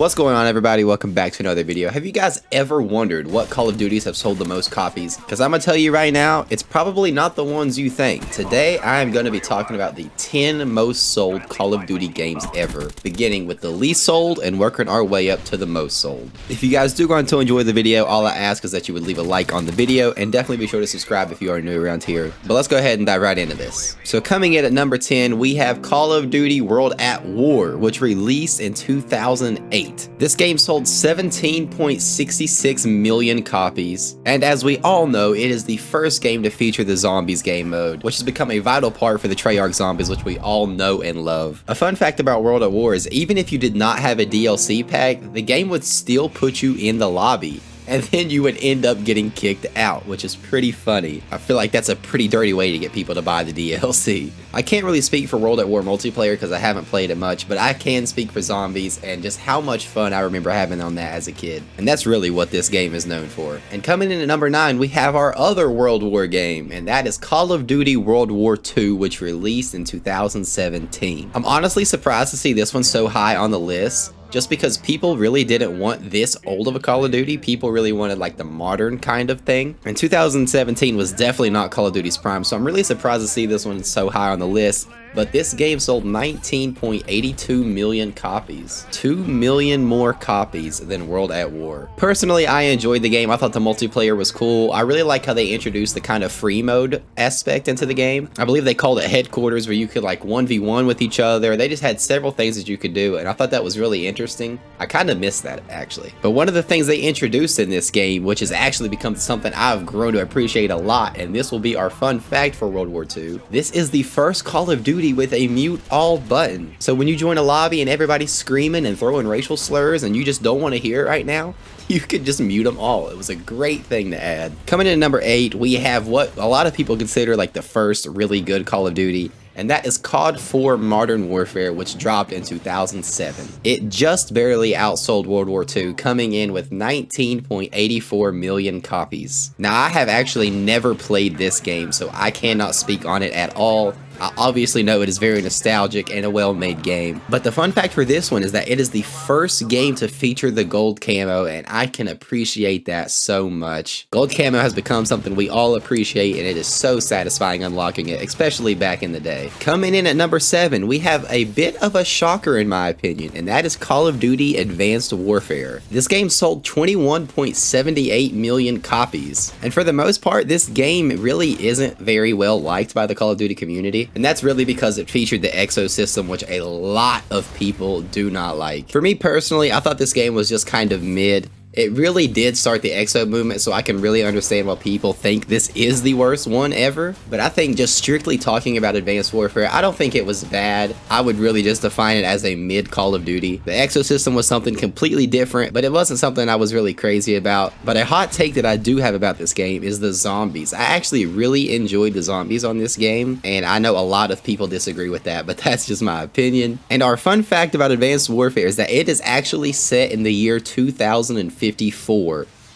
What's going on, everybody? Welcome back to another video. Have you guys ever wondered what Call of Duties have sold the most copies? Because I'm gonna tell you right now, it's probably not the ones you think. Today I am going to be talking about the 10 most sold Call of Duty games ever, beginning with the least sold and working our way up to the most sold. If you guys do going to enjoy the video, all I ask is that you would leave a like on the video and definitely be sure to subscribe if you are new around here. But let's go ahead and dive right into this. So coming in at number 10, we have Call of Duty World at War, which released in 2008. This game sold 17.66 million copies, and as we all know, it is the first game to feature the Zombies game mode, which has become a vital part for the Treyarch Zombies, which we all know and love. A fun fact about World at War is even if you did not have a DLC pack, the game would still put you in the lobby, and then you would end up getting kicked out, which is pretty funny. I feel like that's a pretty dirty way to get people to buy the DLC. I can't really speak for World at War multiplayer because I haven't played it much, but I can speak for Zombies and just how much fun I remember having on that as a kid. And that's really what this game is known for. And coming in at number 9, we have our other World War game, and that is Call of Duty World War II, which released in 2017. I'm honestly surprised to see this one so high on the list, just because people really didn't want this old of a Call of Duty. People really wanted like the modern kind of thing. And 2017 was definitely not Call of Duty's prime, so I'm really surprised to see this one so high on the list. But this game sold 19.82 million copies. 2 million more copies than World at War. Personally, I enjoyed the game. I thought the multiplayer was cool. I really like how they introduced the kind of free mode aspect into the game. I believe they called it Headquarters, where you could like 1v1 with each other. They just had several things that you could do, and I thought that was really interesting. I kind of missed that, actually. But one of the things they introduced in this game, which has actually become something I've grown to appreciate a lot, and this will be our fun fact for World War II, this is the first Call of Duty with a mute all button. So when you join a lobby and everybody's screaming and throwing racial slurs and you just don't want to hear it right now, you could just mute them all. It was a great thing to add. Coming in at number 8, we have what a lot of people consider like the first really good Call of Duty, and that is COD 4 Modern Warfare, which dropped in 2007. It just barely outsold World War II, coming in with 19.84 million copies. Now, I have actually never played this game, so I cannot speak on it at all. I obviously know it is very nostalgic and a well-made game, but the fun fact for this one is that it is the first game to feature the gold camo, and I can appreciate that so much. Gold camo has become something we all appreciate, and it is so satisfying unlocking it, especially back in the day. Coming in at number 7, we have a bit of a shocker in my opinion, and that is Call of Duty Advanced Warfare. This game sold 21.78 million copies, and for the most part, this game really isn't very well liked by the Call of Duty community. And that's really because it featured the Exo system, which a lot of people do not like. For me personally, I thought this game was just kind of mid. It really did start the Exo movement, so I can really understand why people think this is the worst one ever. But I think just strictly talking about Advanced Warfare, I don't think it was bad. I would really just define it as a mid Call of Duty. The Exo system was something completely different, but it wasn't something I was really crazy about. But a hot take that I do have about this game is the zombies. I actually really enjoyed the zombies on this game, and I know a lot of people disagree with that, but that's just my opinion. And our fun fact about Advanced Warfare is that it is actually set in the year 2054.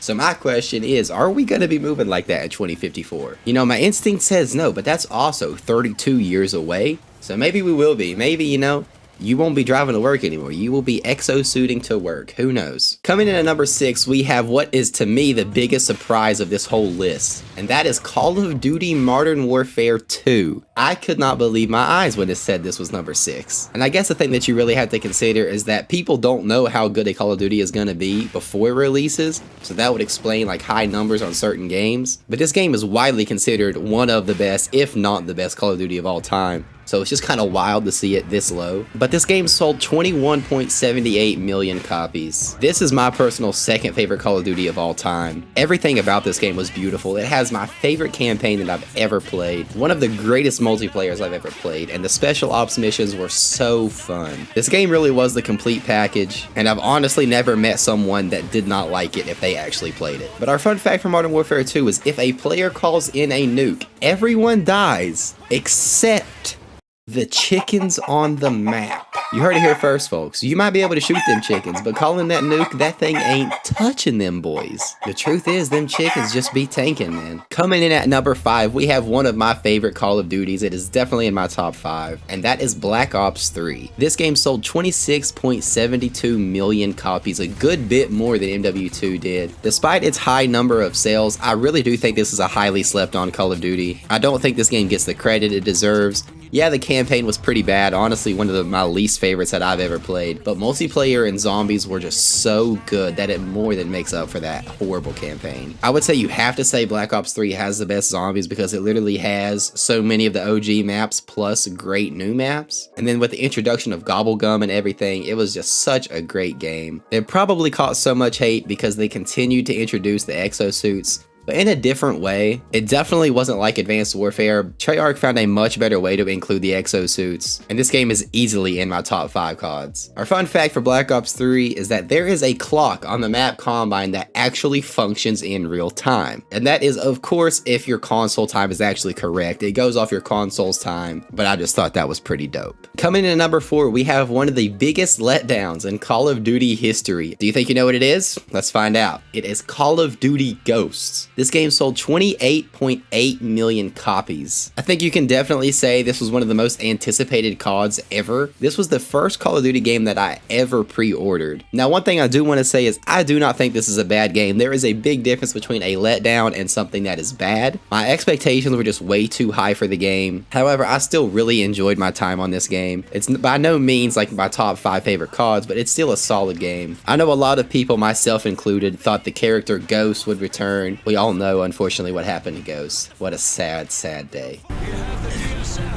So my question is, are we going to be moving like that in 2054? You know, my instinct says no, but that's also 32 years away. So maybe we will be. Maybe, you know, you won't be driving to work anymore. You will be exo-suiting to work. Who knows? Coming in at number 6, we have what is to me the biggest surprise of this whole list, and that is Call of Duty Modern Warfare 2. I could not believe my eyes when it said this was number 6. And I guess the thing that you really have to consider is that people don't know how good a Call of Duty is going to be before it releases, so that would explain like high numbers on certain games. But this game is widely considered one of the best, if not the best Call of Duty of all time. So it's just kind of wild to see it this low. But this game sold 21.78 million copies. This is my personal second favorite Call of Duty of all time. Everything about this game was beautiful. It has my favorite campaign that I've ever played, one of the greatest multiplayers I've ever played, and the special ops missions were so fun. This game really was the complete package, and I've honestly never met someone that did not like it if they actually played it. But our fun fact for Modern Warfare 2 is if a player calls in a nuke, everyone dies except The chickens on the map. You heard it here first, folks. You might be able to shoot them chickens, but calling that nuke, that thing ain't touching them boys. The truth is, them chickens just be tanking, man. Coming in at number 5, we have one of my favorite Call of Duties. It is definitely in my top 5, and that is Black Ops 3. This game sold 26.72 million copies, a good bit more than MW2 did. Despite its high number of sales, I really do think this is a highly slept on Call of Duty. I don't think this game gets the credit it deserves. Yeah, the campaign was pretty bad, honestly one of my least favorites that I've ever played, but multiplayer and zombies were just so good that it more than makes up for that horrible campaign. I would say you have to say Black Ops 3 has the best zombies because it literally has so many of the OG maps plus great new maps, and then with the introduction of Gobblegum and everything, it was just such a great game. It probably caught so much hate because they continued to introduce the exosuits, but in a different way. It definitely wasn't like Advanced Warfare. Treyarch found a much better way to include the exosuits, and this game is easily in my top 5 CODs. Our fun fact for Black Ops 3 is that there is a clock on the map Combine that actually functions in real time. And that is, of course, if your console time is actually correct. It goes off your console's time, but I just thought that was pretty dope. Coming in at number 4, we have one of the biggest letdowns in Call of Duty history. Do you think you know what it is? Let's find out. It is Call of Duty Ghosts. This game sold 28.8 million copies. I think you can definitely say this was one of the most anticipated CODs ever. This was the first Call of Duty game that I ever pre-ordered. Now, one thing I do want to say is I do not think this is a bad game. There is a big difference between a letdown and something that is bad. My expectations were just way too high for the game. However, I still really enjoyed my time on this game. It's by no means like my top 5 favorite CODs, but it's still a solid game. I know a lot of people, myself included, thought the character Ghost would return. We all know, unfortunately, what happened to Ghost. What a sad, sad day. We have the data set.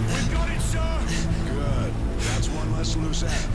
We got it, sir. Good. That's one less loose end.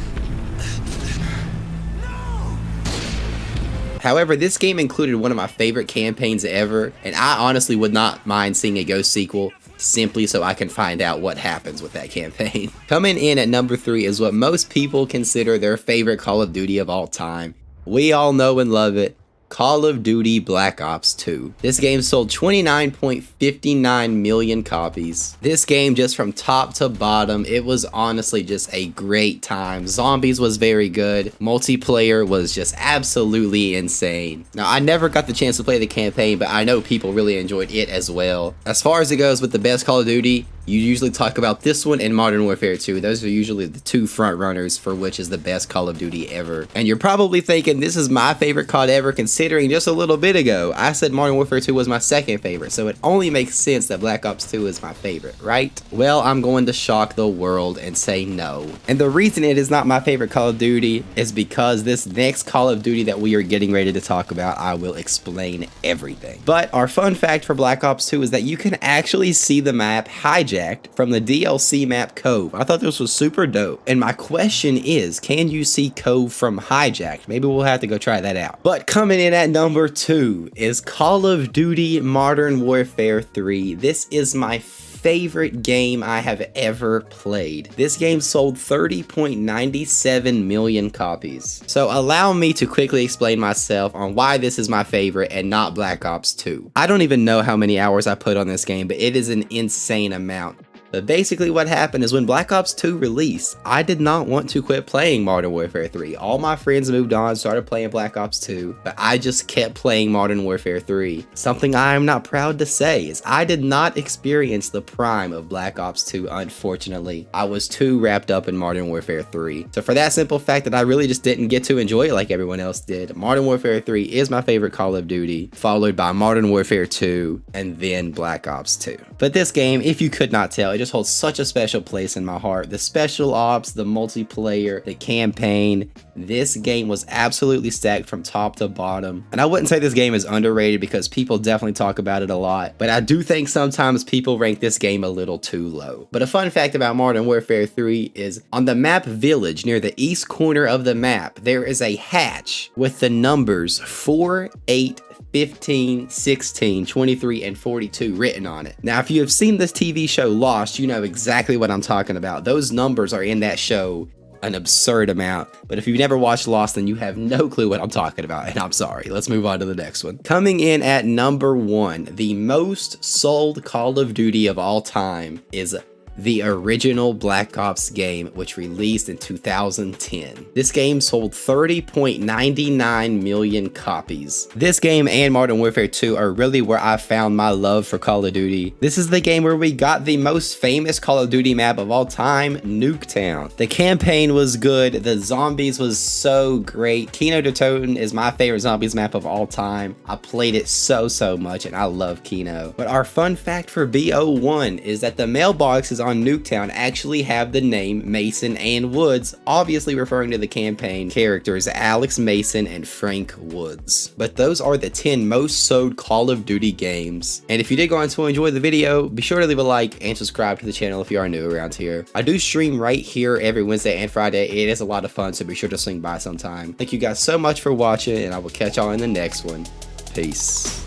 No! However, this game included one of my favorite campaigns ever, and I honestly would not mind seeing a Ghost sequel simply so I can find out what happens with that campaign. Coming in at number 3 is what most people consider their favorite Call of Duty of all time. We all know and love it. Call of Duty Black Ops 2. This game sold 29.59 million copies. This game, just from top to bottom, it was honestly just a great time. Zombies was very good. Multiplayer was just absolutely insane. Now, I never got the chance to play the campaign, but I know people really enjoyed it as well. As far as it goes with the best Call of Duty, you usually talk about this one and Modern Warfare 2. Those are usually the two front runners for which is the best Call of Duty ever. And you're probably thinking this is my favorite COD ever, considering just a little bit ago I said Modern Warfare 2 was my second favorite, so it only makes sense that Black Ops 2 is my favorite, right? Well, I'm going to shock the world and say no. And the reason it is not my favorite Call of Duty is because this next Call of Duty that we are getting ready to talk about, I will explain everything. But our fun fact for Black Ops 2 is that you can actually see the map Hijacked from the DLC map Cove. I thought this was super dope. And my question is, can you see Cove from Hijacked? Maybe we'll have to go try that out. But coming in at number 2 is Call of Duty Modern Warfare 3. This is my favorite game I have ever played. This game sold 30.97 million copies. So allow me to quickly explain myself on why this is my favorite and not Black Ops 2. I don't even know how many hours I put on this game, but it is an insane amount. But basically what happened is when Black Ops 2 released, I did not want to quit playing Modern Warfare 3. All my friends moved on, started playing Black Ops 2, but I just kept playing Modern Warfare 3. Something I am not proud to say is I did not experience the prime of Black Ops 2, unfortunately. I was too wrapped up in Modern Warfare 3. So for that simple fact that I really just didn't get to enjoy it like everyone else did, Modern Warfare 3 is my favorite Call of Duty, followed by Modern Warfare 2, and then Black Ops 2. But this game, if you could not tell, it just holds such a special place in my heart. The special ops, the multiplayer, the campaign, this game was absolutely stacked from top to bottom. And I wouldn't say this game is underrated because people definitely talk about it a lot, but I do think sometimes people rank this game a little too low. But a fun fact about Modern Warfare 3 is on the map Village, near the east corner of the map, there is a hatch with the numbers 4, 8, 15, 16, 23, and 42 written on it. Now, if you have seen this TV show Lost, you know exactly what I'm talking about. Those numbers are in that show an absurd amount. But if you've never watched Lost, then you have no clue what I'm talking about, and I'm sorry. Let's move on to the next one. Coming in at number 1, the most sold Call of Duty of all time is the original Black Ops game, which released in 2010. This game sold 30.99 million copies. This game and Modern Warfare 2 are really where I found my love for Call of Duty. This is the game where we got the most famous Call of Duty map of all time, Nuketown. The campaign was good, the zombies was so great. Kino der Toten is my favorite zombies map of all time. I played it so much and I love Kino. But our fun fact for BO1 is that the mailboxes on Nuketown actually have the name Mason and Woods, obviously referring to the campaign characters Alex Mason and Frank Woods. But those are the 10 most sold Call of Duty games. And if you did go on to enjoy the video, be sure to leave a like and subscribe to the channel if you are new around here. I do stream right here every Wednesday and Friday. It is a lot of fun, so be sure to swing by sometime. Thank you guys so much for watching, and I will catch y'all in the next one. Peace.